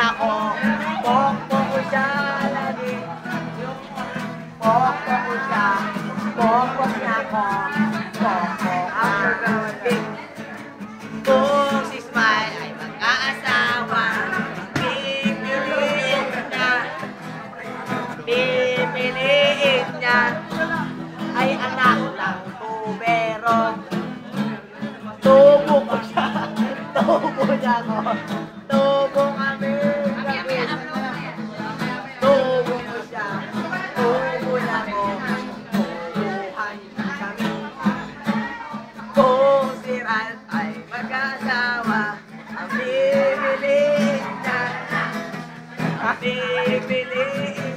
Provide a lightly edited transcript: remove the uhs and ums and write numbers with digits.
ako. Pokpok ko siya lagi. Pokpok ko siya. Pokpok niya ako. Pokpok ako lagi. Kung si Smile ay magkaasawa, pipiliin niya ay anak ng tubero. Tubo ko siya. Tubo niya ako. Tubo kami. Tubo ko siya. Tubo niya ako. Tubuhan kami. Kung si Ralph ay mag-asawa, ang pipiliin niya. Ang pipiliin